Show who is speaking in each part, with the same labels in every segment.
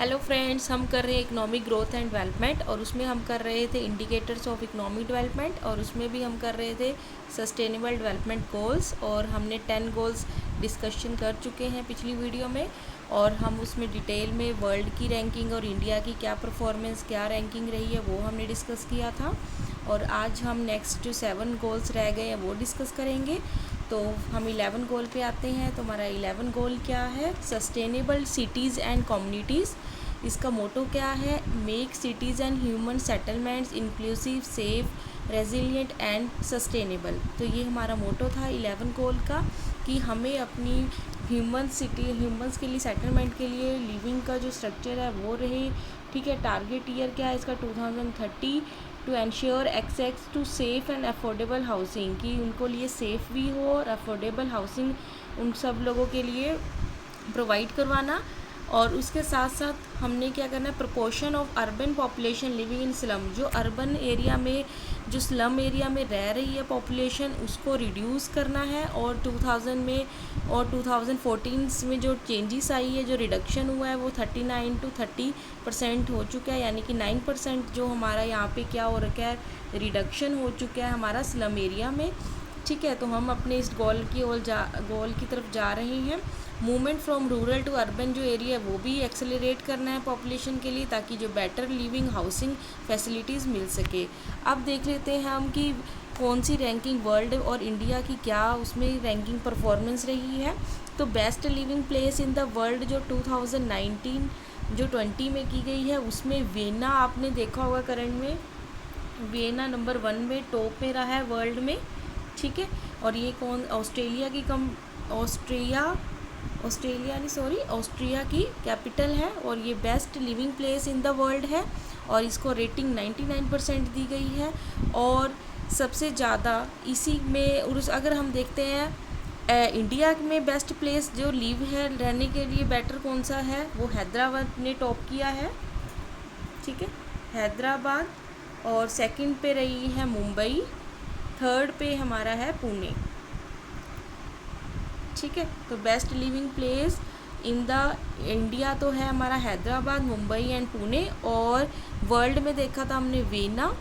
Speaker 1: Hello friends, हम कर रहे हैं इकोनॉमिक ग्रोथ एंड डेवलपमेंट और उसमें हम कर रहे थे इंडिकेटर्स ऑफ इकोनॉमिक डेवलपमेंट और उसमें भी हम कर रहे थे सस्टेनेबल डेवलपमेंट गोल्स और हमने 10 गोल्स डिस्कशन कर चुके हैं पिछली वीडियो में। और हम उसमें डिटेल में वर्ल्ड की रैंकिंग और इंडिया की क्या परफॉर्मेंस, क्या रैंकिंग रही है वो हमने डिस्कस किया था। और आज हम नेक्स्ट जो 7 गोल्स रह गए हैं वो डिस्कस करेंगे। तो हम 11 गोल पे आते हैं। तो हमारा 11 गोल क्या है? Sustainable cities and communities. इसका मोटो क्या है? Make cities and human settlements inclusive, safe, resilient and sustainable. तो ये हमारा मोटो था 11 गोल का कि हमें अपनी ह्यूमंस के लिए, सेटलमेंट के लिए लिविंग का जो स्ट्रक्चर है वो रहे। ठीक है। टारगेट ईयर क्या है इसका? 2030 to ensure access to safe and affordable housing, कि उनको लिए सेफ़ भी हो और अफोर्डेबल हाउसिंग उन सब लोगों के लिए प्रोवाइड करवाना। और उसके साथ साथ हमने क्या करना है? Proportion of urban population living in slum, जो अर्बन एरिया में, जो स्लम एरिया में रह रही है पॉपुलेशन, उसको रिड्यूस करना है। और 2000 में और 2014 में जो चेंजेस आई है, जो रिडक्शन हुआ है, वो 39 to 30% हो चुका है। यानी कि 9% जो हमारा यहाँ पे क्या हो रखा है, रिडक्शन हो चुका है हमारा स्लम एरिया में। ठीक है। तो हम अपने इस गोल की तरफ जा रहे हैं। Movement from rural to urban जो एरिया है वो भी एक्सेलरेट करना है पॉपुलेशन के लिए, ताकि जो बेटर लिविंग हाउसिंग फैसिलिटीज़ मिल सके। अब देख लेते हैं हम कि कौन सी रैंकिंग वर्ल्ड और इंडिया की क्या उसमें रैंकिंग परफॉर्मेंस रही है। तो best living place in the world जो 2019 जो 20 में की गई है, उसमें वियना आपने देखा होगा करंट में, वियना नंबर 1 में टॉप में रहा है वर्ल्ड में। ठीक है। और ये कौन? ऑस्ट्रिया की कैपिटल है और ये best living place in the world है और इसको रेटिंग 99% दी गई है। और सबसे ज़्यादा इसी में, और अगर हम देखते हैं इंडिया में बेस्ट प्लेस जो लिव है, रहने के लिए बेटर कौन सा है, वो हैदराबाद ने टॉप किया है। ठीक है, हैदराबाद। और सेकंड पे रही है मुंबई, थर्ड पे हमारा है पुणे। ठीक है। तो best living place in the India तो है हमारा हैदराबाद, मुंबई एंड पुणे। और वर्ल्ड में देखा था हमने वियना।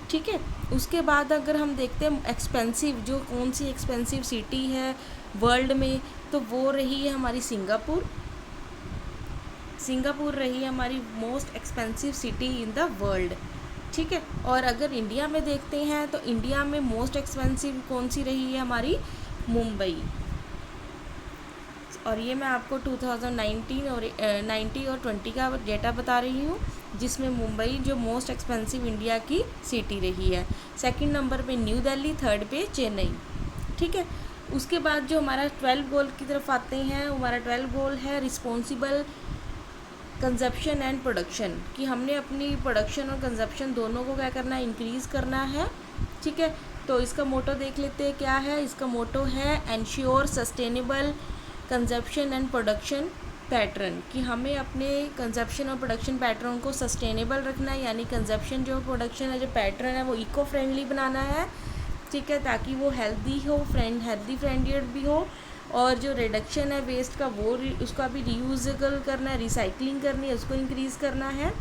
Speaker 1: ठीक है। उसके बाद अगर हम देखते हैं एक्सपेंसिव, जो कौन सी एक्सपेंसिव सिटी है वर्ल्ड में, तो वो रही है हमारी सिंगापुर रही है हमारी most expensive city in the world. ठीक है। और अगर इंडिया में देखते हैं तो इंडिया में मोस्ट एक्सपेंसिव कौन सी रही है? हमारी मुंबई। और ये मैं आपको 2019 और 90 और 20 का डेटा बता रही हूँ, जिसमें मुंबई जो मोस्ट एक्सपेंसिव इंडिया की सिटी रही है। सेकंड नंबर पे न्यू दिल्ली, थर्ड पे चेन्नई। ठीक है। उसके बाद जो हमारा 12 गोल की तरफ आते हैं, हमारा 12 गोल है रिस्पॉन्सिबल कंजप्शन एंड प्रोडक्शन, कि हमने अपनी प्रोडक्शन और कंजप्शन दोनों को क्या करना है? इंक्रीज़ करना है। ठीक है। तो इसका मोटो देख लेते हैं क्या है। इसका मोटो है ensure sustainable consumption and production pattern, कि हमें अपने कंजप्शन और प्रोडक्शन पैटर्न को सस्टेनेबल रखना है। यानी कंजप्शन जो प्रोडक्शन है, जो पैटर्न है, वो इको फ्रेंडली बनाना है। ठीक है। ताकि वो हेल्दी फ्रेंडली भी हो। और जो रिडक्शन है वेस्ट का, वो उसका भी रीयूजेबल करना है, रिसाइकलिंग करनी है, उसको इंक्रीज़ करना है।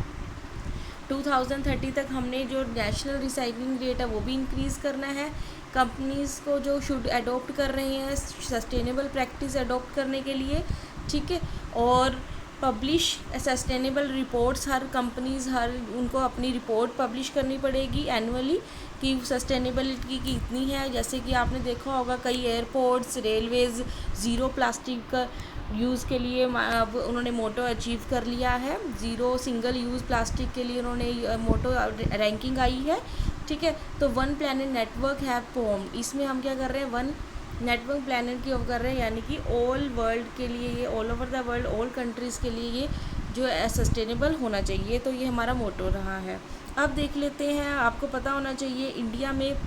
Speaker 1: 2030 तक हमने जो नेशनल रिसाइकलिंग रेट है वो भी इंक्रीज़ करना है। कंपनीज़ को जो शुड अडॉप्ट कर रहे हैं सस्टेनेबल प्रैक्टिस अडॉप्ट करने के लिए। ठीक है। और पब्लिश सस्टेनेबल रिपोर्ट्स, हर कंपनीज़ उनको अपनी रिपोर्ट पब्लिश करनी पड़ेगी एनुअली कि सस्टेनेबिलिटी की इतनी है। जैसे कि आपने देखा होगा कई एयरपोर्ट्स, रेलवेज़ ज़ीरो प्लास्टिक का यूज़ के लिए अब उन्होंने मोटो अचीव कर लिया है। ज़ीरो सिंगल यूज़ प्लास्टिक के लिए उन्होंने मोटो रैंकिंग आई है। ठीक है। तो वन प्लानट नेटवर्क है फॉर्म, इसमें हम क्या कर रहे हैं? वन नेटवर्क प्लानट की कर रहे हैं, यानी कि ऑल वर्ल्ड के लिए, ये all over the world, all countries के लिए ये जो सस्टेनेबल होना चाहिए। तो ये हमारा मोटो रहा है। अब देख लेते हैं, आपको पता होना चाहिए इंडिया में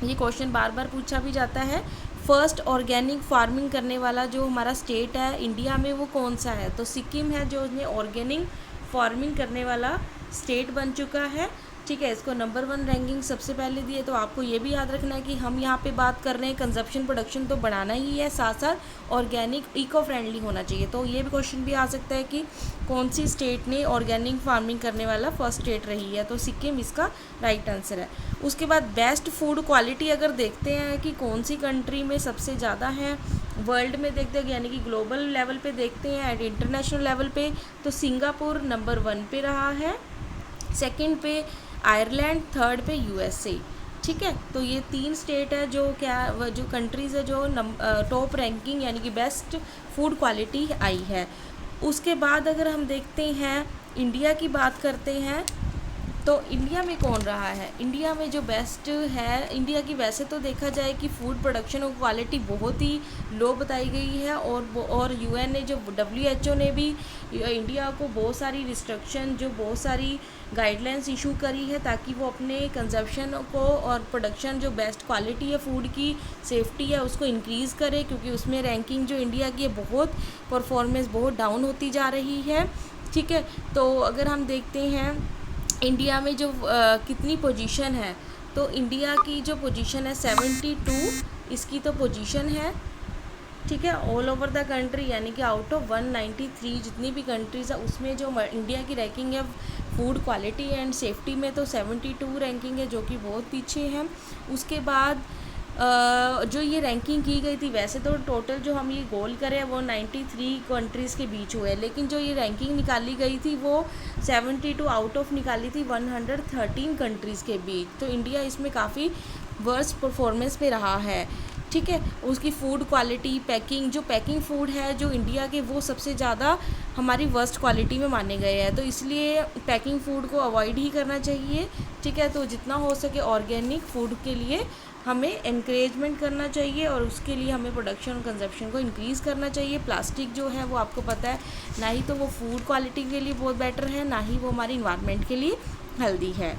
Speaker 1: ये क्वेश्चन बार बार पूछा भी जाता है, फर्स्ट ऑर्गेनिक फार्मिंग करने वाला जो हमारा स्टेट है इंडिया में वो कौन सा है? तो सिक्किम है जो उसमें ऑर्गेनिक फार्मिंग करने वाला स्टेट बन चुका है। ठीक है। इसको नंबर 1 रैंकिंग सबसे पहले दी है। तो आपको ये भी याद रखना है कि हम यहाँ पे बात कर रहे हैं कंजप्शन प्रोडक्शन तो बढ़ाना ही है, साथ साथ ऑर्गेनिक इको फ्रेंडली होना चाहिए। तो ये भी क्वेश्चन भी आ सकता है कि कौन सी स्टेट ने ऑर्गेनिक फार्मिंग करने वाला फर्स्ट स्टेट रही है, तो सिक्किम इसका राइट आंसर है। उसके बाद बेस्ट फूड क्वालिटी अगर देखते हैं कि कौन सी कंट्री में सबसे ज़्यादा है वर्ल्ड में, देखते हैं यानी कि ग्लोबल लेवल पे देखते हैं एंड इंटरनेशनल लेवल पे, तो सिंगापुर नंबर 1 पे रहा है, सेकंड पे आयरलैंड, थर्ड पे यूएसए। ठीक है, तो ये 3 स्टेट है जो जो कंट्रीज़ है जो टॉप रैंकिंग यानी कि बेस्ट फूड क्वालिटी आई है। उसके बाद अगर हम देखते हैं इंडिया की बात करते हैं, तो इंडिया में कौन रहा है। इंडिया में जो बेस्ट है, इंडिया की वैसे तो देखा जाए कि फूड प्रोडक्शन और क्वालिटी बहुत ही लो बताई गई है, और यूएन ने जो WHO ने भी इंडिया को बहुत सारी रिस्ट्रिक्शन, जो बहुत सारी गाइडलाइंस इशू करी है ताकि वो अपने कंजप्शन को और प्रोडक्शन जो बेस्ट क्वालिटी है फूड की, सेफ्टी है, उसको इंक्रीज़ करे, क्योंकि उसमें रैंकिंग जो इंडिया की है बहुत परफॉर्मेंस बहुत डाउन होती जा रही है। ठीक है, तो अगर हम देखते हैं इंडिया में जो कितनी पोजीशन है, तो इंडिया की जो पोजीशन है 72 इसकी तो पोजीशन है। ठीक है, ऑल ओवर द कंट्री यानी कि आउट ऑफ 193 जितनी भी कंट्रीज़ है उसमें जो इंडिया की रैंकिंग है फूड क्वालिटी एंड सेफ्टी में, तो 72 रैंकिंग है, जो कि बहुत पीछे है। उसके बाद जो ये रैंकिंग की गई थी, वैसे तो टोटल जो हम ये गोल करें वो 93 कंट्रीज़ के बीच हुए, लेकिन जो ये रैंकिंग निकाली गई थी वो 72 आउट ऑफ निकाली थी 113 कंट्रीज़ के बीच। तो इंडिया इसमें काफ़ी वर्स्ट परफॉर्मेंस पे रहा है। ठीक है, उसकी फूड क्वालिटी, पैकिंग, जो पैकिंग फूड है जो इंडिया के, वो सबसे ज़्यादा हमारी वर्स्ट क्वालिटी में माने गए हैं, तो इसलिए पैकिंग फूड को अवॉइड ही करना चाहिए। ठीक है, तो जितना हो सके ऑर्गेनिक फूड के लिए हमें एनकरेजमेंट करना चाहिए, और उसके लिए हमें प्रोडक्शन और कंजप्शन को इंक्रीज़ करना चाहिए। प्लास्टिक जो है वो आपको पता है ना ही तो वो फूड क्वालिटी के लिए बहुत बेटर है, ना ही वो हमारी इन्वायरमेंट के लिए हेल्दी है।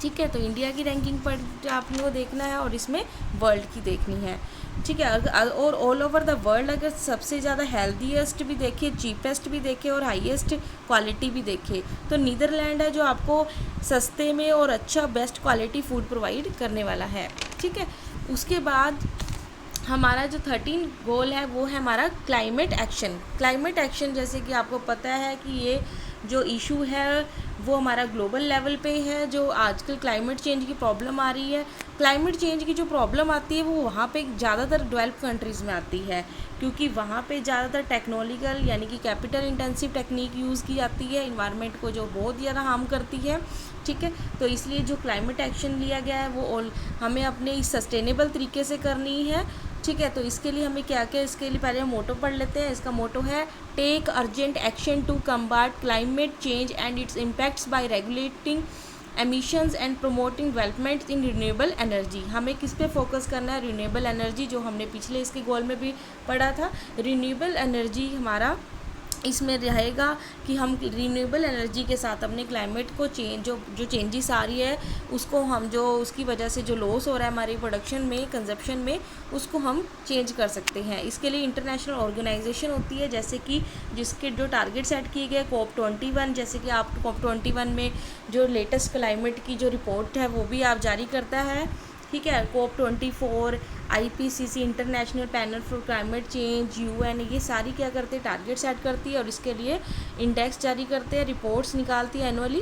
Speaker 1: ठीक है, तो इंडिया की रैंकिंग पर आपने वो देखना है और इसमें वर्ल्ड की देखनी है। ठीक है, और ऑल ओवर द वर्ल्ड अगर सबसे ज़्यादा हेल्दीएस्ट भी देखे, चीपेस्ट भी देखे और हाईएस्ट क्वालिटी भी देखे, तो नीदरलैंड है जो आपको सस्ते में और अच्छा बेस्ट क्वालिटी फूड प्रोवाइड करने वाला है। ठीक है, उसके बाद हमारा जो 13 गोल है वो है हमारा क्लाइमेट एक्शन। क्लाइमेट एक्शन जैसे कि आपको पता है कि ये जो इशू है वो हमारा ग्लोबल लेवल पे है, जो आजकल क्लाइमेट चेंज की प्रॉब्लम आ रही है। क्लाइमेट चेंज की जो प्रॉब्लम आती है वो वहाँ पे ज़्यादातर डेवलप कंट्रीज़ में आती है, क्योंकि वहाँ पे ज़्यादातर टेक्नोलॉजिकल यानी कि कैपिटल इंटेंसिव टेक्निक यूज़ की जाती है, इन्वायरमेंट को जो बहुत ज़्यादा हार्म करती है। ठीक है, तो इसलिए जो क्लाइमेट एक्शन लिया गया है वो हमें अपने सस्टेनेबल तरीके से करनी है। ठीक है, तो इसके लिए हमें क्या क्या, इसके लिए पहले हम मोटो पढ़ लेते हैं। इसका मोटो है take urgent action to combat climate change and its impacts by regulating emissions and promoting development in renewable energy. हमें किस पे फोकस करना है, रिन्यूएबल एनर्जी, जो हमने पिछले इसके गोल में भी पढ़ा था। रिन्यूएबल एनर्जी हमारा इसमें रहेगा कि हम रिन्यूएबल एनर्जी के साथ अपने क्लाइमेट को जो चेंजेस आ रही है उसको हम, जो उसकी वजह से जो लॉस हो रहा है हमारी प्रोडक्शन में, कंजप्शन में, उसको हम चेंज कर सकते हैं। इसके लिए इंटरनेशनल ऑर्गेनाइजेशन होती है, जैसे कि जिसके जो टारगेट सेट किए गए COP21, जैसे कि आप COP21 में जो लेटेस्ट क्लाइमेट की जो रिपोर्ट है वो भी आप जारी करता है। ठीक है, COP24, IPCC international panel for climate change, UN, ये सारी क्या करते हैं, टारगेट सेट करती है और इसके लिए इंडेक्स जारी करते हैं, रिपोर्ट्स निकालती है एनुअली।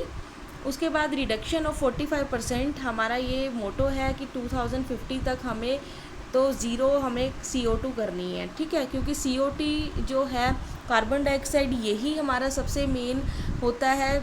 Speaker 1: उसके बाद रिडक्शन ऑफ 45% हमारा ये मोटो है कि 2050 तक हमें तो ज़ीरो हमें CO2 करनी है। ठीक है, क्योंकि CO2 जो है कार्बन डाइऑक्साइड, यही हमारा सबसे मेन होता है।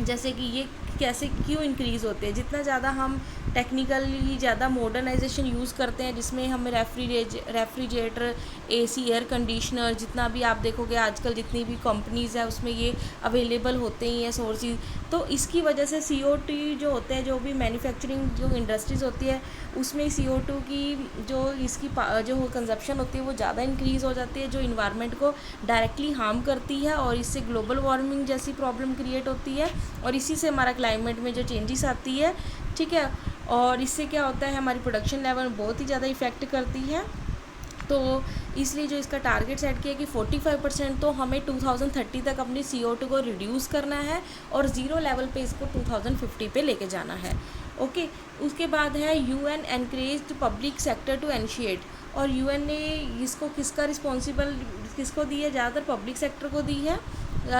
Speaker 1: जैसे कि ये कैसे क्यों इंक्रीज़ होते हैं, जितना ज़्यादा हम टेक्निकली ज़्यादा मॉडर्नाइजेशन यूज़ करते हैं, जिसमें हम रेफ्रिजरेटर, AC, एयर कंडीशनर, जितना भी आप देखोगे आजकल जितनी भी कंपनीज़ है उसमें ये अवेलेबल होते ही हैं सोर्सेज, तो इसकी वजह से CO2 जो होते हैं, जो भी मैन्युफैक्चरिंग जो इंडस्ट्रीज़ होती है उसमें CO2 की जो इसकी जो कंजप्शन होती है वो ज़्यादा इंक्रीज़ हो जाती है, जो इन्वायरमेंट को डायरेक्टली हार्म करती है और इससे ग्लोबल वार्मिंग जैसी प्रॉब्लम क्रिएट होती है और इसी से हमारा क्लाइमेट में जो चेंजेस आती है। ठीक है, और इससे क्या होता है, हमारी प्रोडक्शन लेवल बहुत ही ज़्यादा इफ़ेक्ट करती है। तो इसलिए जो इसका टारगेट सेट किया कि 45% तो हमें 2030 तक अपनी CO2 को रिड्यूस करना है और ज़ीरो लेवल पे इसको 2050 पे लेके जाना है। ओके, उसके बाद है UN encourage public sector to initiate, और UN ने इसको किसका रिस्पॉन्सिबल किसको दी है, ज़्यादातर पब्लिक सेक्टर को दी है।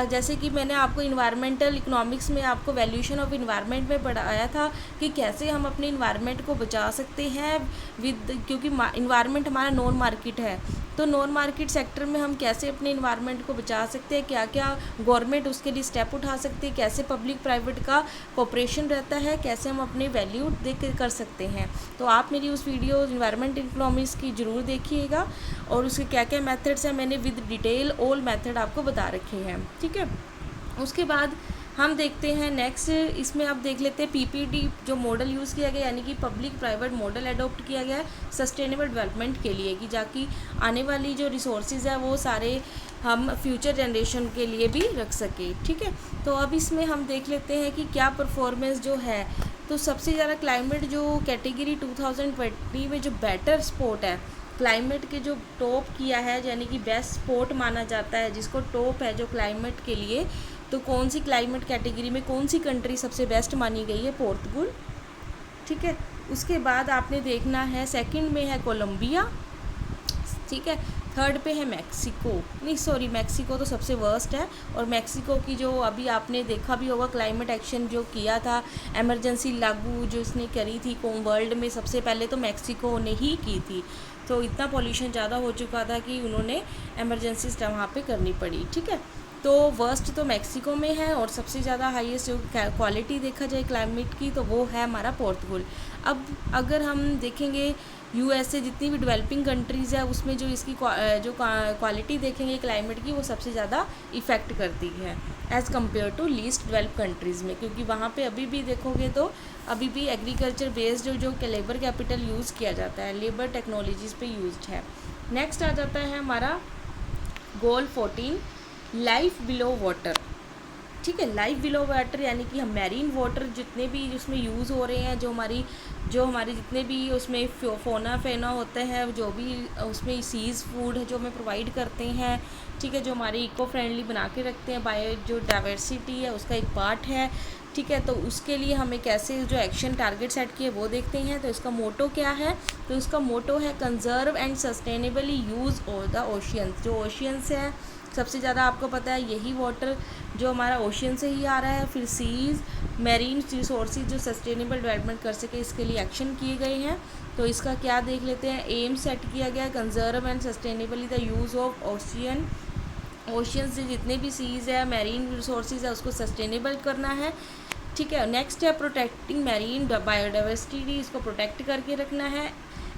Speaker 1: जैसे कि मैंने आपको इन्वायरमेंटल इकोनॉमिक्स में आपको वैल्यूएशन ऑफ इन्वायरमेंट में पढ़ाया था कि कैसे हम अपने इन्वायरमेंट को बचा सकते हैं क्योंकि इन्वायरमेंट हमारा नॉन मार्केट है, तो नॉन मार्केट सेक्टर में हम कैसे अपने इन्वायरमेंट को बचा सकते हैं, क्या क्या गवर्नमेंट उसके लिए स्टेप उठा सकती है, कैसे पब्लिक प्राइवेट का कोऑपरेशन रहता है, कैसे हम अपने वैल्यू देख कर सकते हैं। तो आप मेरी उस वीडियो इन्वायरमेंट इकोनॉमिक्स की ज़रूर देखिएगा, और उसके क्या क्या मेथड्स हैं मैंने विद डिटेल ऑल मेथड आपको बता रखे हैं। ठीक है, उसके बाद हम देखते हैं नेक्स्ट, इसमें आप देख लेते हैं PPD जो मॉडल यूज़ किया गया, यानी कि पब्लिक प्राइवेट मॉडल अडॉप्ट किया गया है सस्टेनेबल डेवलपमेंट के लिए, कि जाकि आने वाली जो रिसोर्सेज है वो सारे हम फ्यूचर जनरेशन के लिए भी रख सके। ठीक है, तो अब इसमें हम देख लेते हैं कि क्या परफॉर्मेंस जो है, तो सबसे ज़्यादा क्लाइमेट जो कैटेगरी 2020 में जो बेटर स्पोर्ट है, क्लाइमेट के जो टॉप किया है, यानी कि बेस्ट स्पोर्ट माना जाता है जिसको टॉप है जो क्लाइमेट के लिए, तो कौन सी क्लाइमेट कैटेगरी में कौन सी कंट्री सबसे बेस्ट मानी गई है, पोर्तुगल। ठीक है, उसके बाद आपने देखना है सेकंड में है कोलंबिया, ठीक है, थर्ड पे है मैक्सिको, नहीं सॉरी मैक्सिको तो सबसे वर्स्ट है, और मैक्सिको की जो अभी आपने देखा भी होगा क्लाइमेट एक्शन जो किया था, इमरजेंसी लागू जो इसने करी थी वर्ल्ड में सबसे पहले तो मैक्सिको ने ही की थी, तो इतना पॉल्यूशन ज़्यादा हो चुका था कि उन्होंने इमरजेंसी वहाँ पे करनी पड़ी। ठीक है, तो वर्स्ट तो मैक्सिको में है, और सबसे ज़्यादा हाईएस्ट जो क्वालिटी देखा जाए क्लाइमेट की तो वो है हमारा पोर्तुगल। अब अगर हम देखेंगे USA जितनी भी डेवलपिंग कंट्रीज़ है उसमें जो इसकी जो क्वालिटी देखेंगे क्लाइमेट की, वो सबसे ज़्यादा इफ़ेक्ट करती है as compare to least develop countries में, क्योंकि वहाँ पे अभी भी देखोगे तो अभी भी एग्रीकल्चर बेस्ड जो लेबर कैपिटल यूज़ किया जाता है, लेबर टेक्नोलॉजीज़ पे यूज्ड है। नेक्स्ट आ जाता है हमारा गोल 14, लाइफ बिलो वाटर। ठीक है, लाइफ बिलो वाटर यानी कि हम मैरीन वाटर जितने भी उसमें यूज़ हो रहे हैं, जो हमारी जितने भी उसमें फोना फेना होते हैं, जो भी उसमें सीज़ फूड है जो हमें प्रोवाइड करते हैं, ठीक है, जो हमारी इको फ्रेंडली बना के रखते हैं, बायो जो डाइवर्सिटी है उसका एक पार्ट है। ठीक है, तो उसके लिए हमें कैसे जो एक्शन टारगेट सेट किए वो देखते हैं। तो इसका मोटो क्या है, तो इसका मोटो है conserve and sustainably use of the oceans. जो ओशियंस है सबसे ज़्यादा आपको पता है यही वाटर जो हमारा ओशियन से ही आ रहा है, फिर सीज़ मैरीन रिसोर्सेज जो सस्टेनेबल डेवलपमेंट कर सके इसके लिए एक्शन किए गए हैं। तो इसका क्या देख लेते हैं, एम सेट किया गया है conserve and sustainably the use of ocean से जितने भी सीज़ है मैरीन रिसोर्सेज है उसको सस्टेनेबल करना है। ठीक है, नेक्स्ट है प्रोटेक्टिंग मैरीन बायोडाइवर्सिटी, इसको प्रोटेक्ट करके रखना है।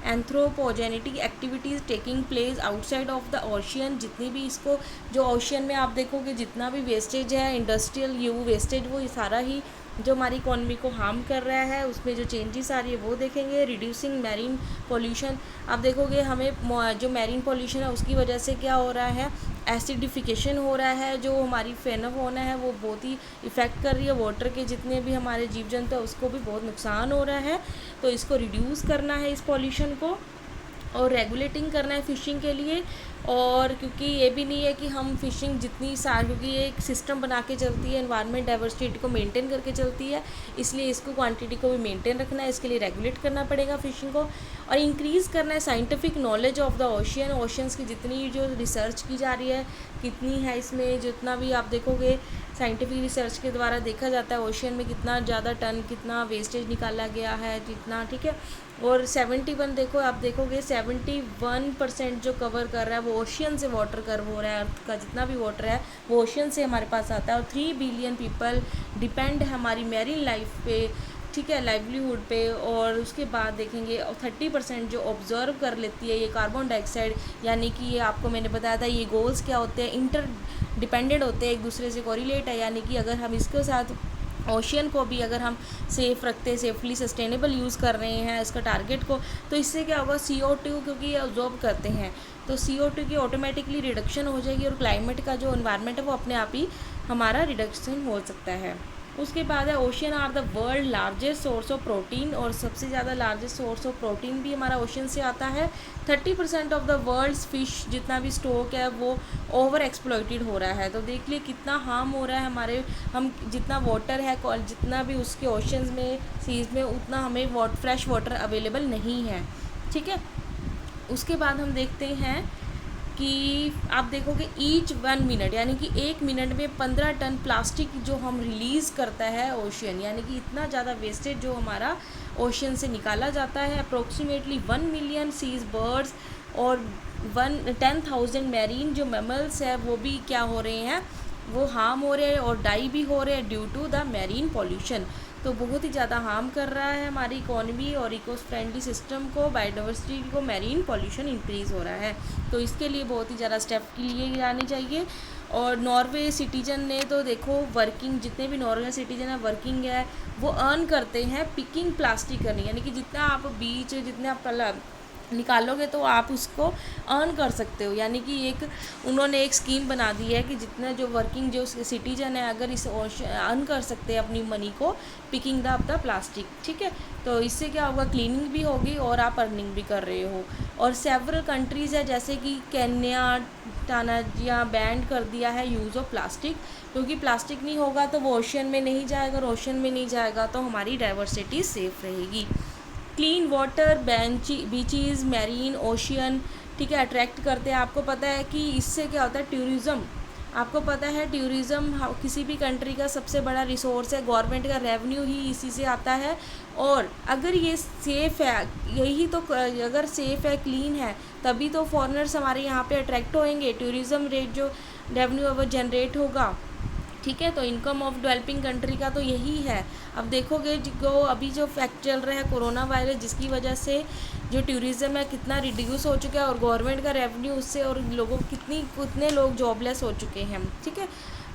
Speaker 1: Anthropogenic activities taking place outside of the ocean, जितनी भी इसको जो ओशियन में आप देखोगे जितना भी वेस्टेज है इंडस्ट्रियल वेस्टेज वो सारा ही जो हमारी इकोनॉमी को हार्म कर रहा है, उसमें जो चेंजेस आ रही है वो देखेंगे। रिड्यूसिंग मैरीन पोल्यूशन, आप देखोगे हमें जो मैरीन पोल्यूशन है उसकी वजह से क्या हो रहा है, एसिडिफिकेशन हो रहा है, जो हमारी फेना है वो बहुत ही इफ़ेक्ट कर रही है, वाटर के जितने भी हमारे जीव जंतु है उसको भी बहुत नुकसान हो रहा है। तो इसको रिड्यूस करना है इस पॉल्यूशन को, और रेगुलेटिंग करना है फ़िशिंग के लिए। और क्योंकि ये भी नहीं है कि हम फ़िशिंग जितनी सारी, क्योंकि ये एक सिस्टम बना के चलती है, एनवायरनमेंट डाइवर्सिटी को मेंटेन करके चलती है, इसलिए इसको क्वांटिटी को भी मेंटेन रखना है, इसके लिए रेगुलेट करना पड़ेगा फ़िशिंग को। और इंक्रीज़ करना है scientific knowledge of the oceans की जितनी जो रिसर्च की जा रही है कितनी है, इसमें जितना भी आप देखोगे साइंटिफिक रिसर्च के द्वारा देखा जाता है ओशियन में कितना ज़्यादा टन कितना वेस्टेज निकाला गया है जितना। ठीक है, और 71 देखो आप देखोगे 71% जो कवर कर रहा है वो ओशियन से वाटर कर्व हो रहा है, अर्थ का जितना भी वाटर है वो ओशियन से हमारे पास आता है। और 3 बिलियन पीपल डिपेंड है हमारी मैरीन लाइफ पे, ठीक है, लाइवलीहुड पे। और उसके बाद देखेंगे 30% जो ऑब्जर्व कर लेती है ये कार्बन डाइऑक्साइड, यानी कि ये आपको मैंने बताया था ये गोल्स क्या होते हैं, इंटर डिपेंडेंट होते हैं, एक दूसरे से कोरिलेट है, यानी कि अगर हम इसके साथ ओशियन को भी अगर हम सेफ़ रखते सेफली सस्टेनेबल यूज़ कर रहे हैं इसका टारगेट को, तो इससे क्या होगा CO2 क्योंकि ये ऑब्जॉर्ब करते हैं तो CO2 की ऑटोमेटिकली रिडक्शन हो जाएगी, और क्लाइमेट का जो एनवायरनमेंट है वो अपने आप ही हमारा रिडक्शन हो सकता है। उसके बाद है ocean are the world largest source of protein, और सबसे ज़्यादा लार्जेस्ट सोर्स ऑफ प्रोटीन भी हमारा ओशन से आता है। 30% ऑफ द वर्ल्ड्स फिश जितना भी स्टॉक है वो ओवर एक्सप्लॉइटेड हो रहा है। तो देख लिए कितना हार्म हो रहा है हमारे, हम जितना वाटर है जितना भी उसके ओशंस में सीज में उतना हमें फ्रेश वाटर अवेलेबल नहीं है। ठीक है, उसके बाद हम देखते हैं कि आप देखोगे ईच 1 मिनट यानी कि 1 मिनट में 15 टन प्लास्टिक जो हम रिलीज़ करता है ओशियन, यानी कि इतना ज़्यादा वेस्टेज जो हमारा ओशियन से निकाला जाता है। अप्रोक्सीमेटली 1 मिलियन सीज बर्ड्स और 10,000 मैरीन जो मैमल्स है वो भी क्या हो रहे हैं, वो हार्म हो रहे हैं और डाई भी हो रहे हैं due to the marine pollution. तो बहुत ही ज़्यादा हार्म कर रहा है हमारी इकोनॉमी और इको फ्रेंडली सिस्टम को, बायोडाइवर्सिटी को मैरीन पॉल्यूशन इंक्रीज़ हो रहा है। तो इसके लिए बहुत ही ज़्यादा स्टेप लिए जाने चाहिए। और नॉर्वे सिटीजन ने तो देखो वर्किंग, जितने भी नॉर्वे सिटीजन है वर्किंग है वो अर्न करते हैं पिकिंग प्लास्टिक करनी, यानी कि जितना आप बीच जितने आप निकालोगे तो आप उसको अर्न कर सकते हो। यानी कि एक उन्होंने एक स्कीम बना दी है कि जितना जो वर्किंग जो सिटीजन है अगर इस अर्न कर सकते हैं अपनी मनी को पिकिंग द प्लास्टिक। ठीक है, तो इससे क्या होगा, क्लीनिंग भी होगी और आप अर्निंग भी कर रहे हो। और सेवरल कंट्रीज़ है जैसे कि केन्या, टांजानिया बैन कर दिया है यूज़ ऑफ प्लास्टिक, क्योंकि प्लास्टिक नहीं होगा तो वो ओशन में नहीं जाएगा, और ओशन में नहीं जाएगा तो हमारी डाइवर्सिटी सेफ रहेगी। क्लीन वाटर, बीचीज़, मैरीन, ओशियन, ठीक है, अट्रैक्ट करते हैं। आपको पता है कि इससे क्या होता है, टूरिज़्म, आपको पता है टूरिज़्म किसी भी कंट्री का सबसे बड़ा रिसोर्स है, गवर्नमेंट का रेवेन्यू ही इसी से आता है। और अगर ये सेफ़ है, यही तो अगर सेफ़ है, क्लीन है, तभी तो फॉरेनर्स हमारे यहाँ पे अट्रैक्ट होंगे, टूरिज़्म रेट जो रेवेन्यू है वो जनरेट होगा। ठीक है, तो इनकम ऑफ डेवलपिंग कंट्री का तो यही है। अब देखोगे जो अभी जो फैक्ट चल रहा है कोरोना वायरस, जिसकी वजह से जो टूरिज़्म है कितना रिड्यूस हो चुका है और गवर्नमेंट का रेवेन्यू उससे, और लोगों कितने लोग जॉबलेस हो चुके हैं। ठीक है,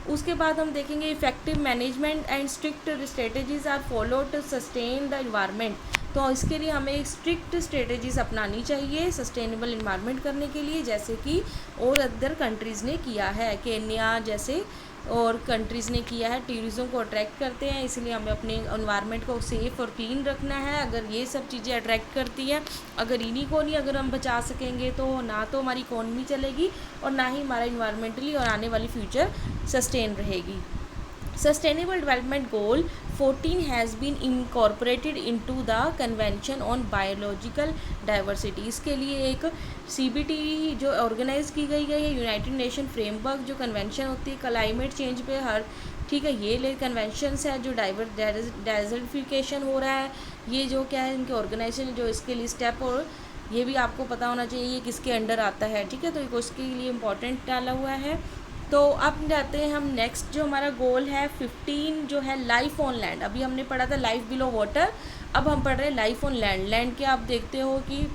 Speaker 1: उसके बाद हम देखेंगे effective management and strict strategies are follow to sustain the environment. तो इसके लिए हमें स्ट्रिक्ट स्ट्रेटजीज अपनानी चाहिए सस्टेनेबल इन्वायरमेंट करने के लिए, जैसे कि और अदर कंट्रीज़ ने किया है, केन्या जैसे और कंट्रीज़ ने किया है। टूरिज़्म को अट्रैक्ट करते हैं, इसलिए हमें अपने एनवायरनमेंट को सेफ़ और क्लीन रखना है। अगर ये सब चीज़ें अट्रैक्ट करती हैं, अगर इन्हीं को नहीं अगर हम बचा सकेंगे तो ना तो हमारी इकोनॉमी चलेगी और ना ही हमारा इन्वायरमेंटली और आने वाली फ्यूचर सस्टेन रहेगी। Sustainable Development Goal 14 has been incorporated into the Convention on Biological Diversity। इसके लिए एक CBT जो ऑर्गेनाइज की गई है, यूनाइटेड नेशन फ्रेमवर्क जो कन्वेंशन होती है क्लाइमेट चेंज पे हर, ठीक है, ये ले कन्वेंशंस है जो डाइवर्सिफिकेशन हो रहा है, ये जो क्या है इनके ऑर्गेनाइजेशन जो इसके लिए स्टेप, और ये भी आपको पता होना चाहिए ये किसके अंडर आता है। ठीक है, तो ये उसके लिए इम्पोर्टेंट डाला हुआ है। तो अब जाते हैं हम नेक्स्ट, जो हमारा गोल है 15 जो है लाइफ ऑन लैंड। अभी हमने पढ़ा था लाइफ बिलो वाटर, अब हम पढ़ रहे हैं लाइफ ऑन लैंड। लैंड के आप देखते हो कि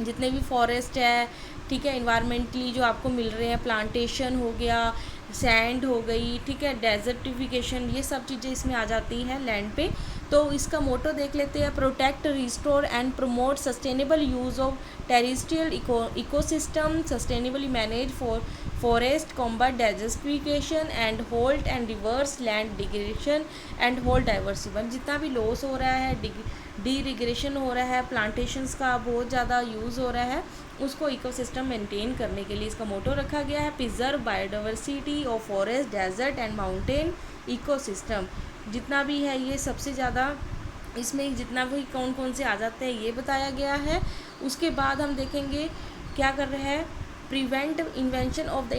Speaker 1: जितने भी फॉरेस्ट है, ठीक है, इन्वायरमेंटली जो आपको मिल रहे हैं, प्लांटेशन हो गया, सैंड हो गई, ठीक है, डेजर्टिफिकेशन, ये सब चीज़ें इसमें आ जाती हैं लैंड पे। तो इसका मोटो देख लेते हैं, protect, restore and promote sustainable use of terrestrial ecosystem, sustainably manage forest, combat desertification and hold and reverse land degradation and hold diversity. जितना भी लॉस हो रहा है, डिग्रेडेशन हो रहा है, प्लांटेशंस का बहुत ज़्यादा यूज़ हो रहा है, उसको इकोसिस्टम मेंटेन करने के लिए इसका मोटो रखा गया है, preserve biodiversity of forest, desert and mountain ecosystem. जितना भी है ये सबसे ज़्यादा इसमें जितना भी कौन कौन से आ जाते हैं ये बताया गया है। उसके बाद हम देखेंगे क्या कर रहे हैं, prevent invention of the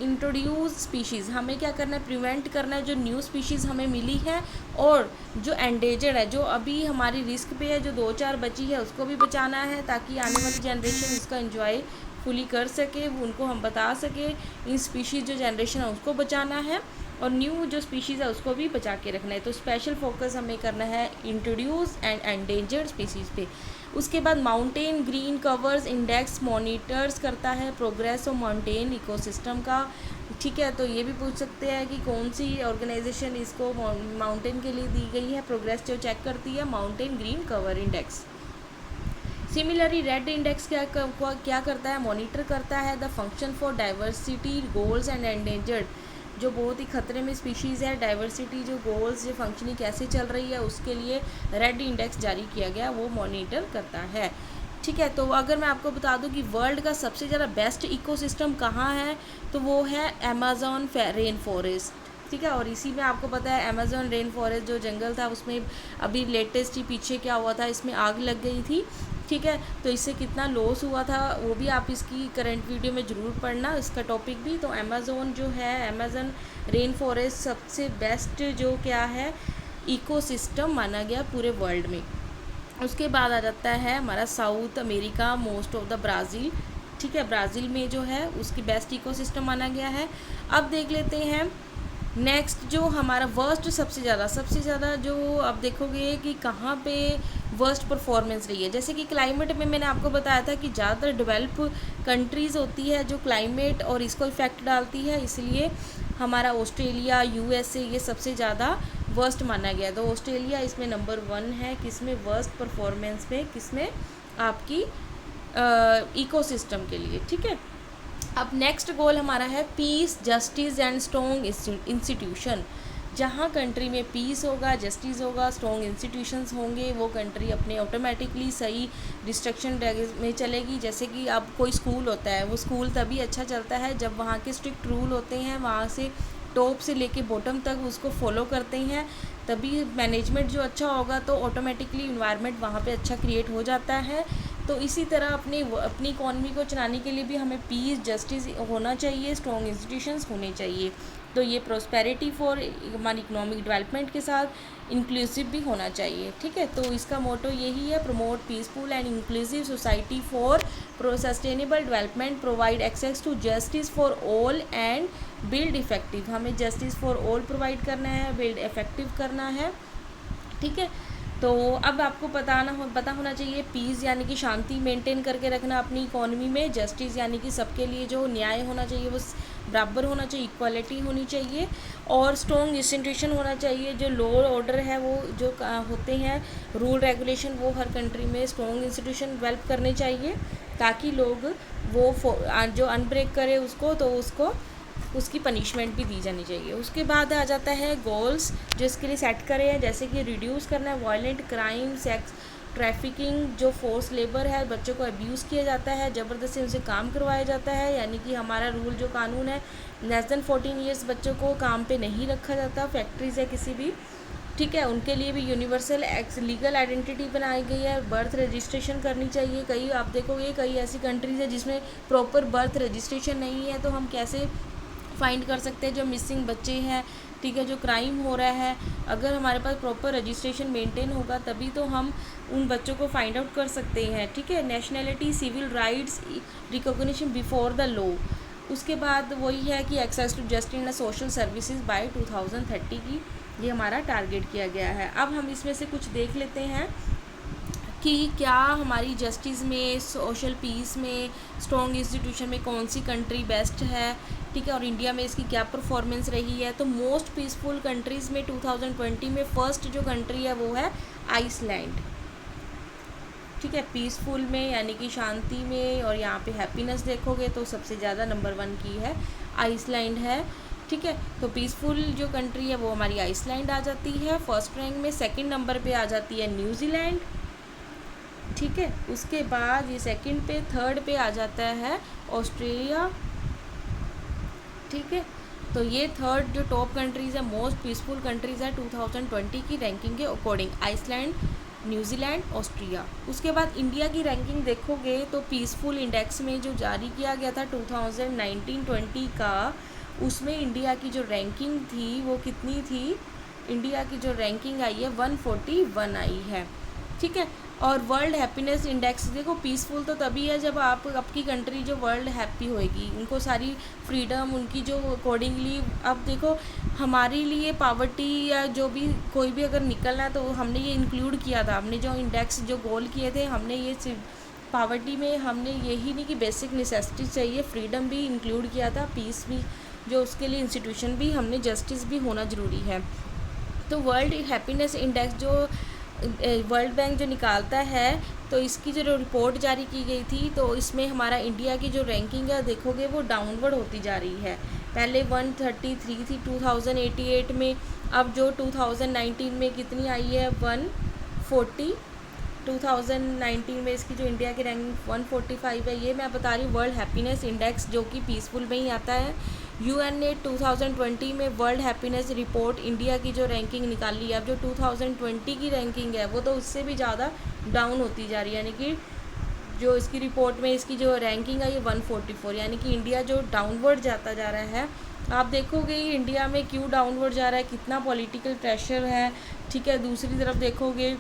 Speaker 1: introduce species. हमें क्या करना है, प्रिवेंट करना है जो न्यू स्पीशीज़ हमें मिली है, और जो एंडेजर्ड है, जो अभी हमारी रिस्क पे है, जो 2-4 बची है उसको भी बचाना है, ताकि आने वाली जनरेशन इसका एंजॉय फुली कर सके, उनको हम बता सके। इन स्पीशीज़ जो जनरेशन है उसको बचाना है, और न्यू जो स्पीशीज़ है उसको भी बचा के रखना है। तो स्पेशल फोकस हमें करना है इंट्रोड्यूस एंड एंडेंजर्ड स्पीशीज़ पे। उसके बाद mountain green covers index monitors करता है प्रोग्रेस ऑफ माउंटेन इकोसिस्टम का। ठीक है, तो ये भी पूछ सकते हैं कि कौन सी ऑर्गेनाइजेशन इसको माउंटेन के लिए दी गई है, प्रोग्रेस जो चेक करती है, mountain green cover index. Similarly red index क्या करता है, मॉनिटर करता है the function for diversity goals and endangered, जो बहुत ही खतरे में स्पीशीज़ है, डाइवर्सिटी जो गोल्स जो फंक्शनिंग कैसे चल रही है उसके लिए रेड इंडेक्स जारी किया गया, वो मॉनिटर करता है। ठीक है, तो अगर मैं आपको बता दूं कि वर्ल्ड का सबसे ज़्यादा बेस्ट इकोसिस्टम कहाँ है, तो वो है अमेज़न रेन फॉरेस्ट। ठीक है, और इसी में आपको पता है अमेज़न रेन फॉरेस्ट जो जंगल था उसमें अभी लेटेस्ट ही पीछे क्या हुआ था, इसमें आग लग गई थी। ठीक है, तो इससे कितना लॉस हुआ था वो भी आप इसकी करंट वीडियो में ज़रूर पढ़ना, इसका टॉपिक भी। तो अमेज़न जो है, अमेज़न रेन फॉरेस्ट सबसे बेस्ट जो क्या है इकोसिस्टम माना गया पूरे वर्ल्ड में। उसके बाद आ जाता है हमारा south America, most of the Brazil. ठीक है, ब्राज़ील में जो है उसकी बेस्ट इकोसिस्टम माना गया है। अब देख लेते हैं नेक्स्ट जो हमारा वर्स्ट सबसे ज़्यादा जो आप देखोगे कि कहाँ पे वर्स्ट परफॉर्मेंस रही है। जैसे कि क्लाइमेट में मैंने आपको बताया था कि ज़्यादातर डेवलप कंट्रीज़ होती है जो क्लाइमेट और इसको इफ़ेक्ट डालती है, इसलिए हमारा ऑस्ट्रेलिया, यूएसए ये सबसे ज़्यादा वर्स्ट माना गया। तो ऑस्ट्रेलिया इसमें नंबर 1 है, किसमें वर्स्ट परफॉर्मेंस में, किसमें आपकी इकोसिस्टम के लिए। ठीक है, अब नेक्स्ट गोल हमारा है peace, justice and strong institution. जहाँ कंट्री में पीस होगा, जस्टिस होगा, स्ट्रॉन्ग इंस्टीट्यूशंस होंगे, वो कंट्री अपने ऑटोमेटिकली सही डिस्ट्रक्शन में चलेगी। जैसे कि अब कोई स्कूल होता है, वो स्कूल तभी अच्छा चलता है जब वहाँ के स्ट्रिक्ट रूल होते हैं, वहाँ से टॉप से लेके बॉटम तक उसको फॉलो करते हैं, तभी मैनेजमेंट जो अच्छा होगा तो ऑटोमेटिकली इन्वायरमेंट वहाँ पे अच्छा क्रिएट हो जाता है। तो इसी तरह अपनी इकॉनमी को चलाने के लिए भी हमें पीस, जस्टिस होना चाहिए, स्ट्रॉन्ग इंस्टीट्यूशंस होने चाहिए। तो ये प्रोस्पेरिटी फॉर हमारी इकोनॉमिक डेवलपमेंट के साथ इंक्लूसिव भी होना चाहिए। ठीक है, तो इसका मोटो यही है, promote peaceful and inclusive society for sustainable development, provide access to justice for all and build effective. हमें जस्टिस फॉर ऑल प्रोवाइड करना है, बिल्ड इफेक्टिव करना है। ठीक है, तो अब आपको पता होना चाहिए पीस यानी कि शांति मेंटेन करके रखना अपनी इकॉनमी में, जस्टिस यानी कि सबके लिए जो न्याय होना चाहिए वो बराबर होना चाहिए, इक्वालिटी होनी चाहिए, और स्ट्रॉन्ग इंस्टीट्यूशन होना चाहिए। जो लॉ ऑर्डर है वो जो होते हैं रूल रेगुलेशन, वो हर कंट्री में स्ट्रॉन्ग इंस्टीट्यूशन डेवलप करने चाहिए ताकि लोग वो जो अनब्रेक करे उसको, तो उसकी पनिशमेंट भी दी जानी चाहिए। उसके बाद आ जाता है गोल्स जो इसके लिए सेट करे हैं, जैसे कि रिड्यूस करना है वायलेंट क्राइम, सेक्स ट्रैफिकिंग, जो फोर्स लेबर है, बच्चों को अब्यूज़ किया जाता है, ज़बरदस्ती उनसे काम करवाया जाता है। यानी कि हमारा रूल जो कानून है, लेस देन 14 ईयर्स बच्चों को काम पे नहीं रखा जाता, फैक्ट्रीज़ है किसी भी। ठीक है, उनके लिए भी यूनिवर्सल लीगल आइडेंटिटी बनाई गई है, बर्थ रजिस्ट्रेशन करनी चाहिए। कई आप देखोगे कई ऐसी कंट्रीज़ है जिसमें प्रॉपर बर्थ रजिस्ट्रेशन नहीं है, तो हम कैसे फाइंड कर सकते हैं जो मिसिंग बच्चे हैं। ठीक है, जो क्राइम हो रहा है, अगर हमारे पास प्रॉपर रजिस्ट्रेशन मेंटेन होगा तभी तो हम उन बच्चों को फाइंड आउट कर सकते हैं। ठीक है, nationality, civil rights, recognition before the law. उसके बाद वही है कि access to justice and social services by 2030 की ये हमारा टारगेट किया गया है। अब हम इसमें से कुछ देख लेते हैं कि क्या हमारी जस्टिस में, सोशल पीस में, स्ट्रॉन्ग इंस्टीट्यूशन में कौन सी कंट्री बेस्ट है। ठीक है, और इंडिया में इसकी क्या परफॉर्मेंस रही है। तो मोस्ट पीसफुल कंट्रीज़ में 2020 में फर्स्ट जो कंट्री है वो है आइसलैंड। ठीक है, पीसफुल में यानी कि शांति में, और यहाँ पे हैप्पीनेस देखोगे तो सबसे ज़्यादा नंबर 1 की है आइसलैंड है। ठीक है, तो पीसफुल जो कंट्री है वो हमारी आइसलैंड आ जाती है फर्स्ट रैंक में। सेकंड नंबर पे आ जाती है न्यूजीलैंड। ठीक है, उसके बाद ये सेकंड पे, थर्ड पे आ जाता है ऑस्ट्रेलिया। ठीक है, तो ये थर्ड जो टॉप कंट्रीज़ है, मोस्ट पीसफुल कंट्रीज़ है 2020 की रैंकिंग के अकॉर्डिंग, आइसलैंड, न्यूजीलैंड, ऑस्ट्रिया। उसके बाद इंडिया की रैंकिंग देखोगे तो पीसफुल इंडेक्स में जो जारी किया गया था 2019-20 का, उसमें इंडिया की जो रैंकिंग थी वो कितनी थी, इंडिया की जो रैंकिंग आई है 141 आई है। ठीक है, और वर्ल्ड हैप्पीनेस इंडेक्स देखो, पीसफुल तो तभी है जब आपकी कंट्री जो वर्ल्ड हैप्पी होएगी, उनको सारी फ्रीडम उनकी जो अकॉर्डिंगली। अब देखो हमारे लिए पावर्टी या जो भी कोई भी अगर निकलना है तो हमने ये इंक्लूड किया था, हमने जो इंडेक्स जो गोल किए थे, हमने ये पावर्टी में हमने यही नहीं कि बेसिक नेसेसिटी चाहिए, फ्रीडम भी इंक्लूड किया था, पीस भी, जो उसके लिए इंस्टीट्यूशन भी, हमने जस्टिस भी होना ज़रूरी है। तो वर्ल्ड हैप्पीनेस इंडेक्स जो वर्ल्ड बैंक जो निकालता है, तो इसकी जो रिपोर्ट जारी की गई थी, तो इसमें हमारा इंडिया की जो रैंकिंग है देखोगे वो डाउनवर्ड होती जा रही है। पहले 133 थी 2088 में, अब जो 2019 में कितनी आई है 140। 2019 में इसकी जो इंडिया की रैंकिंग 145 है। ये मैं बता रही हूँ वर्ल्ड हैप्पीनेस इंडेक्स, जो कि पीसफुल में ही आता है। यूएन ने 2020 में वर्ल्ड हैप्पीनेस रिपोर्ट इंडिया की जो रैंकिंग निकाली है, अब जो 2020 की रैंकिंग है वो तो उससे भी ज़्यादा डाउन होती जा रही है, यानी कि जो इसकी रिपोर्ट में इसकी जो रैंकिंग है ये 144, यानी कि इंडिया जो डाउनवर्ड जाता जा रहा है। आप देखोगे इंडिया में क्यों डाउनवर्ड जा रहा है, कितना पॉलिटिकल प्रेशर है, ठीक है। दूसरी तरफ देखोगे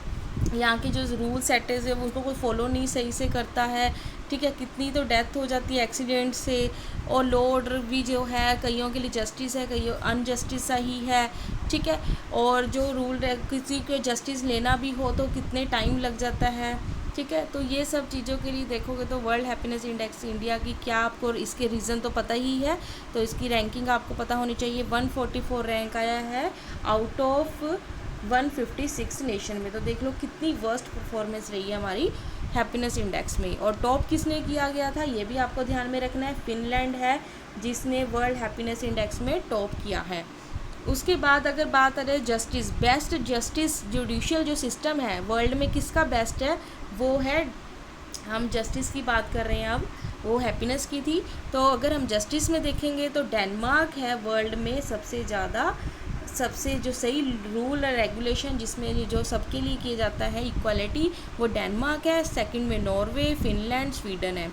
Speaker 1: यहाँ की जो रूल सेटर्स है वो उसको कोई फॉलो नहीं सही से करता है, ठीक है। कितनी तो डेथ हो जाती है एक्सीडेंट से, और लॉ ऑर्डर भी जो है कईयों के लिए जस्टिस है, कईयों अनजस्टिस ही है, ठीक है। और जो रूल किसी को जस्टिस लेना भी हो तो कितने टाइम लग जाता है, ठीक है। तो ये सब चीज़ों के लिए देखोगे तो वर्ल्ड हैप्पीनेस इंडेक्स इंडिया की क्या, आपको इसके रीज़न तो पता ही है, तो इसकी रैंकिंग आपको पता होनी चाहिए। 144 रैंक आया है आउट ऑफ 156 नेशन में। तो देख लो कितनी वर्स्ट परफॉर्मेंस रही है हमारी हैप्पीनेस इंडेक्स में। और टॉप किसने किया गया था ये भी आपको ध्यान में रखना है, फिनलैंड है जिसने वर्ल्ड हैप्पीनेस इंडेक्स में टॉप किया है। उसके बाद अगर बात करें जस्टिस, बेस्ट जस्टिस जुडिशियल जो सिस्टम है वर्ल्ड में किसका बेस्ट है, वो है, हम जस्टिस की बात कर रहे हैं अब, वो हैप्पीनेस की थी। तो अगर हम जस्टिस में देखेंगे तो डेनमार्क है वर्ल्ड में सबसे ज़्यादा, सबसे जो सही रूल और रेगुलेशन जिसमें जो सबके लिए किया जाता है इक्वालिटी, वो डेनमार्क है। सेकंड में नॉर्वे, फिनलैंड, स्वीडन है।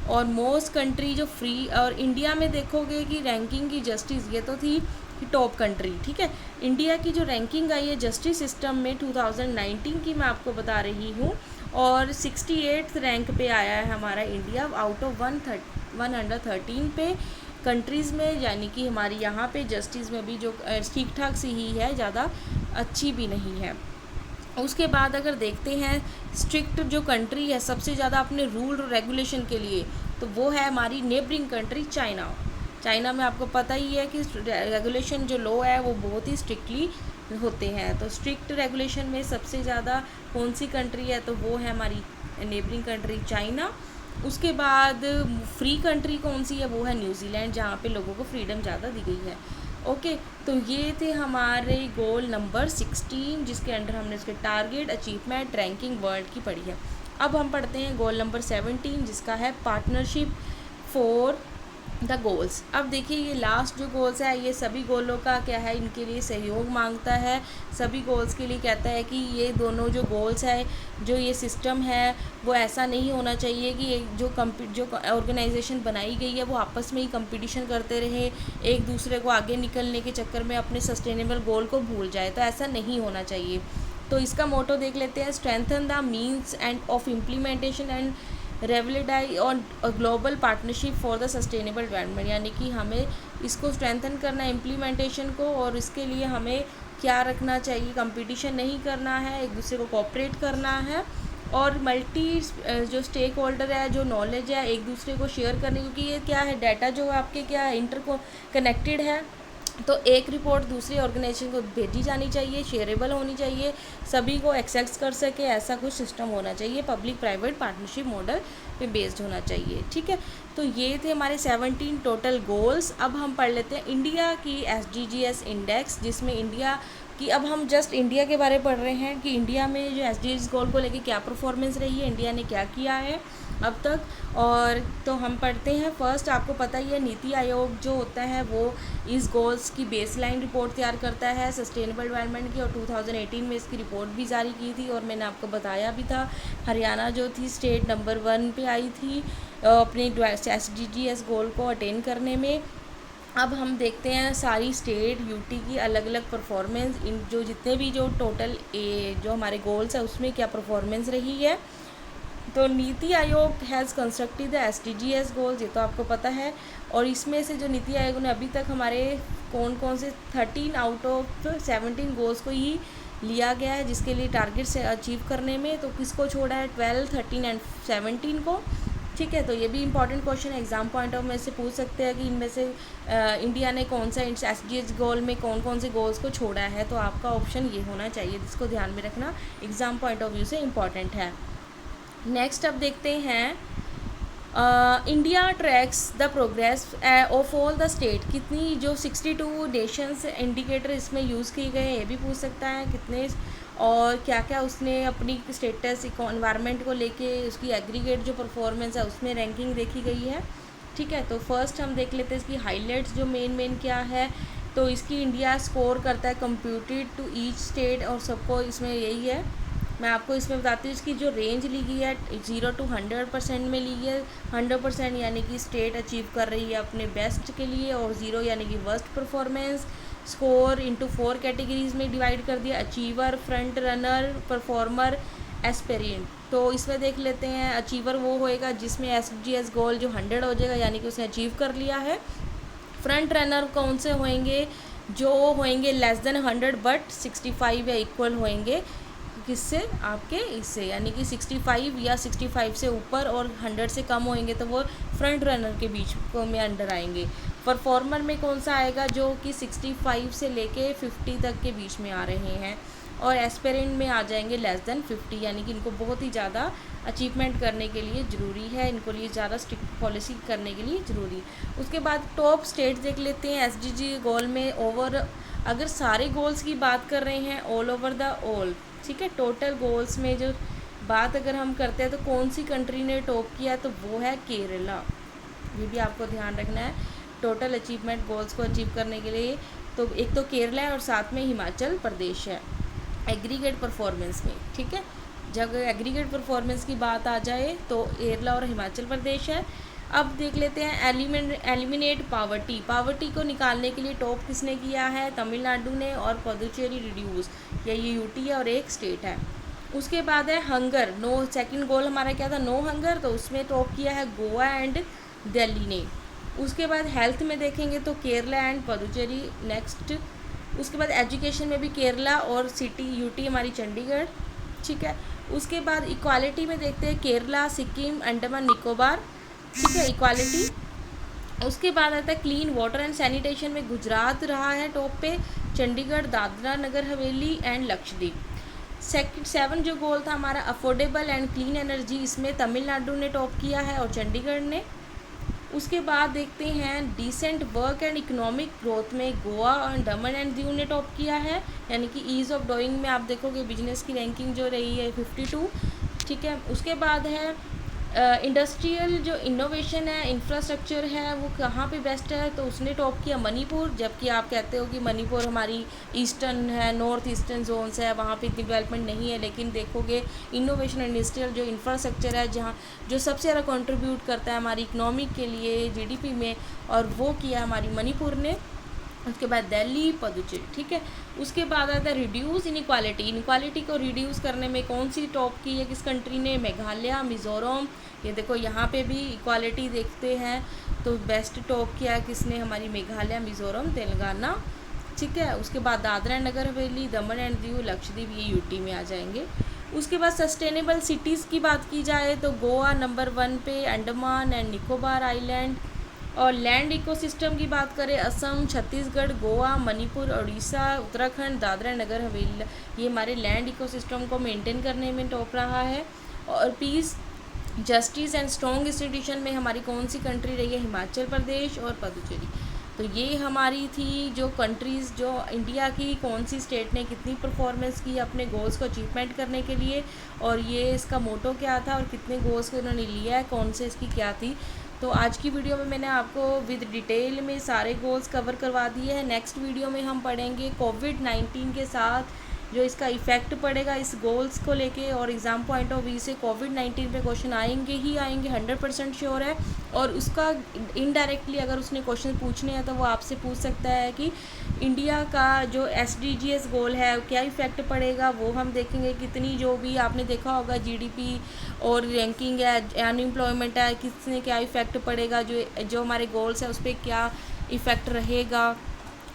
Speaker 1: और मोस्ट कंट्री जो फ्री, और इंडिया में देखोगे कि रैंकिंग की जस्टिस ये तो थी टॉप कंट्री, ठीक है। इंडिया की जो रैंकिंग आई है जस्टिस सिस्टम में 2019 की मैं आपको बता रही हूँ, और 68th रैंक पे आया है हमारा इंडिया आउट ऑफ 113 पे कंट्रीज़ में, यानी कि हमारी यहाँ पे जस्टिस में भी जो ठीक ठाक सी ही है, ज़्यादा अच्छी भी नहीं है। उसके बाद अगर देखते हैं स्ट्रिक्ट जो कंट्री है सबसे ज़्यादा अपने रूल और रेगुलेशन के लिए, तो वो है हमारी नेबरिंग कंट्री चाइना। चाइना में आपको पता ही है कि रेगुलेशन जो लॉ है वो बहुत ही स्ट्रिक्टली होते हैं। तो स्ट्रिक्ट रेगुलेशन में सबसे ज़्यादा कौन सी कंट्री है, तो वो है हमारी नेबरिंग कंट्री चाइना। उसके बाद फ्री कंट्री कौन सी है, वो है न्यूजीलैंड, जहाँ पे लोगों को फ्रीडम ज़्यादा दी गई है। ओके, तो ये थे हमारे गोल नंबर 16 जिसके अंडर हमने इसके टारगेट, अचीवमेंट, रैंकिंग वर्ल्ड की पढ़ी है। अब हम पढ़ते हैं गोल नंबर 17 जिसका है पार्टनरशिप फॉर द गोल्स। अब देखिए ये लास्ट जो गोल्स है ये सभी गोलों का क्या है, इनके लिए सहयोग मांगता है। सभी गोल्स के लिए कहता है कि ये दोनों जो गोल्स है, जो ये सिस्टम है, वो ऐसा नहीं होना चाहिए कि एक जो ऑर्गेनाइजेशन बनाई गई है वो आपस में ही कंपटीशन करते रहे, एक दूसरे को आगे निकलने के चक्कर में अपने सस्टेनेबल गोल को भूल जाए, तो ऐसा नहीं होना चाहिए। तो इसका मोटो देख लेते हैं, strengthen the means and of implementation and revitalise on global partnership for the sustainable development, यानी कि हमें इसको स्ट्रेंथन करना है इम्प्लीमेंटेशन को, और इसके लिए हमें क्या रखना चाहिए, कंपटीशन नहीं करना है, एक दूसरे को कोऑपरेट करना है, और मल्टी जो स्टेक होल्डर है, जो नॉलेज है एक दूसरे को शेयर करने, क्योंकि ये क्या है डाटा जो आपके क्या है इंटर कनेक्टेड है, तो एक रिपोर्ट दूसरी ऑर्गेनाइजेशन को भेजी जानी चाहिए, शेयरेबल होनी चाहिए, सभी को एक्सेस कर सके, ऐसा कुछ सिस्टम होना चाहिए, पब्लिक प्राइवेट पार्टनरशिप मॉडल पे बेस्ड होना चाहिए, ठीक है। तो ये थे हमारे 17 टोटल गोल्स। अब हम पढ़ लेते हैं इंडिया की SDGs इंडेक्स, जिसमें इंडिया की, अब हम जस्ट इंडिया के बारे में पढ़ रहे हैं कि इंडिया में जो SDGs गोल को लेके क्या परफॉर्मेंस रही है, इंडिया ने क्या किया है अब तक। और तो हम पढ़ते हैं, फर्स्ट आपको पता ही है नीति आयोग जो होता है वो इस गोल्स की बेसलाइन रिपोर्ट तैयार करता है सस्टेनेबल डेवलपमेंट की, और 2018 में इसकी रिपोर्ट भी जारी की थी, और मैंने आपको बताया भी था हरियाणा जो थी स्टेट नंबर 1 पे आई थी अपने SDGs गोल को अटेन करने में। अब हम देखते हैं सारी स्टेट यूटी की अलग अलग परफॉर्मेंस, इन जो जितने भी जो टोटल जो हमारे गोल्स है उसमें क्या परफॉर्मेंस रही है। तो NITI Aayog has constructed the SDGs goals, ये तो आपको पता है, और इसमें से जो नीति आयोग ने अभी तक हमारे कौन कौन से 13 आउट ऑफ 17 गोल्स को ही लिया गया है जिसके लिए टारगेट से अचीव करने में, तो किसको छोड़ा है 12, 13 एंड 17 को, ठीक है। तो ये भी important question exam point of में से पूछ सकते हैं कि इनमें से इंडिया ने कौन सा SDGs गोल में कौन कौन से गोल्स को छोड़ा है, तो आपका ऑप्शन ये होना चाहिए, जिसको ध्यान में रखना एग्जाम पॉइंट ऑफ व्यू से इम्पॉर्टेंट है। नेक्स्ट अब देखते हैं India tracks the progress of all the state, कितनी जो 62 नेशंस इंडिकेटर इसमें यूज़ किए गए हैं ये भी पूछ सकता है कितने, और क्या क्या उसने अपनी स्टेटस इन्वायरमेंट को लेके उसकी एग्रीगेट जो परफॉर्मेंस है उसमें रैंकिंग देखी गई है। ठीक है, तो फर्स्ट हम देख लेते हैं इसकी हाईलाइट्स जो मेन क्या है। तो इसकी इंडिया स्कोर करता है कंप्यूटेड टू ईच स्टेट, और सबको इसमें यही है। मैं आपको इसमें बताती हूँ इसकी जो रेंज ली गई है 0 to 100% में ली है। 100% यानी कि स्टेट अचीव कर रही है अपने बेस्ट के लिए, और 0 यानी कि worst performance. Score into 4 categories में डिवाइड कर दिया, achiever, front runner, performer, aspirant. तो इसमें देख लेते हैं, अचीवर वो होएगा जिसमें SDGs गोल जो 100 हो जाएगा यानी कि उसने अचीव कर लिया है। फ्रंट रनर कौन से होंगे, जो होंगे लेस देन 100 बट 65 या इक्वल होंगे, किससे, आपके इससे, यानी कि 65 या 65 से ऊपर और 100 से कम होंगे तो वो फ्रंट रनर के बीच में अंडर आएंगे। परफॉर्मर में कौन सा आएगा, जो कि 65 से लेके 50 तक के बीच में आ रहे हैं, और एस्पेरेंट में आ जाएंगे लेस देन 50, यानी कि इनको बहुत ही ज़्यादा अचीवमेंट करने के लिए ज़रूरी है, इनको लिए ज़्यादा स्ट्रिक्ट पॉलिसी करने के लिए ज़रूरी। उसके बाद टॉप स्टेट देख लेते हैं SDG गोल में। अगर सारे गोल्स की बात कर रहे हैं ऑल ओवर द ऑल, ठीक है, टोटल गोल्स में जो बात अगर हम करते हैं तो कौन सी कंट्री ने टॉप किया, तो वो है केरला। ये भी आपको ध्यान रखना है टोटल अचीवमेंट गोल्स को अचीव करने के लिए। तो एक तो केरला है और साथ में हिमाचल प्रदेश है एग्रीगेट परफॉर्मेंस में। ठीक है, जब एग्रीगेट परफॉर्मेंस की बात आ जाए तो केरला और हिमाचल प्रदेश है। अब देख लेते हैं एलिमिनेट पावर्टी को निकालने के लिए टॉप किसने किया है, तमिलनाडु ने, और पुदुचेरी रिड्यूस, ये यूटी है और एक स्टेट है। उसके बाद है हंगर, नो, सेकंड गोल हमारा क्या था, नो हंगर, तो उसमें टॉप किया है गोवा एंड दिल्ली ने। उसके बाद हेल्थ में देखेंगे तो केरला एंड पुदुचेरी नेक्स्ट। उसके बाद एजुकेशन में भी केरला और सिटी यूटी हमारी चंडीगढ़। ठीक है, उसके बाद इक्वालिटी में देखते हैं केरला, सिक्किम, अंडमान निकोबार। ठीक है, इक्वालिटी। उसके बाद आता है क्लीन वाटर एंड सैनिटेशन में गुजरात रहा है टॉप पे, चंडीगढ़, दादरा नगर हवेली एंड लक्षद्वीप। 7 जो गोल था हमारा अफोर्डेबल एंड क्लीन एनर्जी, इसमें तमिलनाडु ने टॉप किया है और चंडीगढ़ ने। उसके बाद देखते हैं decent work and economic growth में गोवा और दमन एंड दीव ने टॉप किया है, यानी कि ईज़ ऑफ डूइंग में आप देखोगे बिजनेस की रैंकिंग जो रही है 52। ठीक है, उसके बाद है इंडस्ट्रियल जो इनोवेशन है, इंफ्रास्ट्रक्चर है, वो कहाँ पे बेस्ट है, तो उसने टॉप किया मणिपुर। जबकि आप कहते हो कि मणिपुर हमारी ईस्टर्न है, नॉर्थ ईस्टर्न जोन्स है, वहाँ पे इतनी डेवलपमेंट नहीं है, लेकिन देखोगे इनोवेशन इंडस्ट्रियल जो इंफ्रास्ट्रक्चर है, जहाँ जो सबसे ज़्यादा कंट्रीब्यूट करता है हमारी इकनॉमी के लिए जीडीपी में, और वो किया हमारी मणिपुर ने। उसके बाद दिल्ली, पुदुचेरी। ठीक है, उसके बाद आता है रिड्यूस इनक्वालिटी को रिड्यूस करने में कौन सी टॉप की है, किस कंट्री ने, मेघालय, मिज़ोरम। ये देखो यहाँ पे भी इक्वालिटी देखते हैं तो बेस्ट टॉप किया है किसने, हमारी मेघालय, मिज़ोरम, तेलंगाना। ठीक है, उसके बाद दादरा नगर हवेली, दमन एंड दीव, लक्षद्वीप, ये यूटी में आ जाएंगे। उसके बाद सस्टेनेबल सिटीज़ की बात की जाए तो गोवा नंबर 1 पे, अंडमान एंड निकोबार आइलैंड। और लैंड इकोसिस्टम की बात करें असम, छत्तीसगढ़, गोवा, मणिपुर, उड़ीसा, उत्तराखंड, दादरा नगर हवेली, ये हमारे लैंड इकोसिस्टम को मेंटेन करने में टॉप रहा है। और peace, justice and strong institution में हमारी कौन सी कंट्री रही है, हिमाचल प्रदेश और पुदुचेरी। तो ये हमारी थी जो कंट्रीज़, जो इंडिया की कौन सी स्टेट ने कितनी परफॉर्मेंस की अपने गोल्स को अचीवमेंट करने के लिए, और ये इसका मोटो क्या था और कितने गोल्स को इन्होंने लिया है, कौन से इसकी क्या थी। तो आज की वीडियो में मैंने आपको विद डिटेल में सारे गोल्स कवर करवा दिए हैं। नेक्स्ट वीडियो में हम पढ़ेंगे कोविड-19 के साथ जो इसका इफ़ेक्ट पड़ेगा इस गोल्स को लेके, और एग्ज़ाम पॉइंट ऑफ व्यू से कोविड-19 पे क्वेश्चन आएंगे ही आएंगे, 100% श्योर है। और उसका इनडायरेक्टली अगर उसने क्वेश्चन पूछने हैं तो वो आपसे पूछ सकता है कि इंडिया का जो SDGs गोल है क्या इफ़ेक्ट पड़ेगा, वो हम देखेंगे। कितनी जो भी आपने देखा होगा जीडीपी और रैंकिंग है, अनएम्प्लॉयमेंट है, किसने क्या इफ़ेक्ट पड़ेगा, जो हमारे गोल्स है उस पर क्या इफ़ेक्ट रहेगा,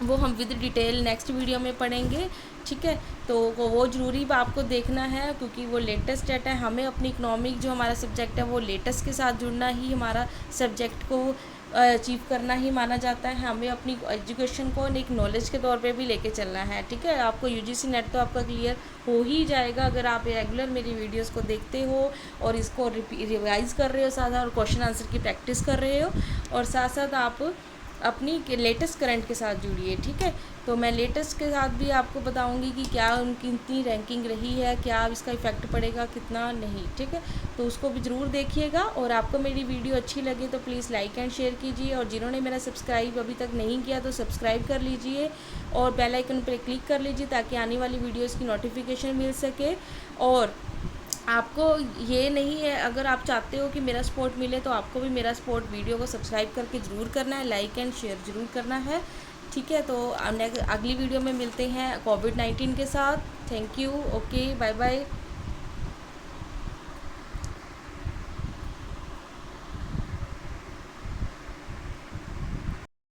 Speaker 1: वो हम विद डिटेल नेक्स्ट वीडियो में पढ़ेंगे। ठीक है, तो वो ज़रूरी आपको देखना है क्योंकि वो लेटेस्ट डेटा है। हमें अपनी इकोनॉमिक जो हमारा सब्जेक्ट है वो लेटेस्ट के साथ जुड़ना ही हमारा सब्जेक्ट को अचीव करना ही माना जाता है। हमें अपनी एजुकेशन को एक नॉलेज के तौर पे भी लेके चलना है, ठीक है। आपको यूजीसी नेट तो आपका क्लियर हो ही जाएगा अगर आप रेगुलर मेरी वीडियोस को देखते हो और इसको रिवाइज़ कर रहे हो, साथ साथ और क्वेश्चन आंसर की प्रैक्टिस कर रहे हो, और साथ साथ आप अपनी लेटेस्ट करंट के साथ जुड़िए, ठीक है। तो मैं लेटेस्ट के साथ भी आपको बताऊंगी कि क्या उनकी कितनी रैंकिंग रही है, क्या इसका इफ़ेक्ट पड़ेगा, कितना नहीं, ठीक है। तो उसको भी ज़रूर देखिएगा, और आपको मेरी वीडियो अच्छी लगे तो प्लीज़ लाइक एंड शेयर कीजिए, और जिन्होंने मेरा सब्सक्राइब अभी तक नहीं किया तो सब्सक्राइब कर लीजिए और बेल आइकन पर क्लिक कर लीजिए ताकि आने वाली वीडियोज़ की नोटिफिकेशन मिल सके। और आपको ये नहीं है, अगर आप चाहते हो कि मेरा सपोर्ट मिले तो आपको भी मेरा सपोर्ट वीडियो को सब्सक्राइब करके ज़रूर करना है, लाइक एंड शेयर ज़रूर करना है, ठीक है। तो अगली वीडियो में मिलते हैं कोविड-19 के साथ। Thank you, okay, bye bye.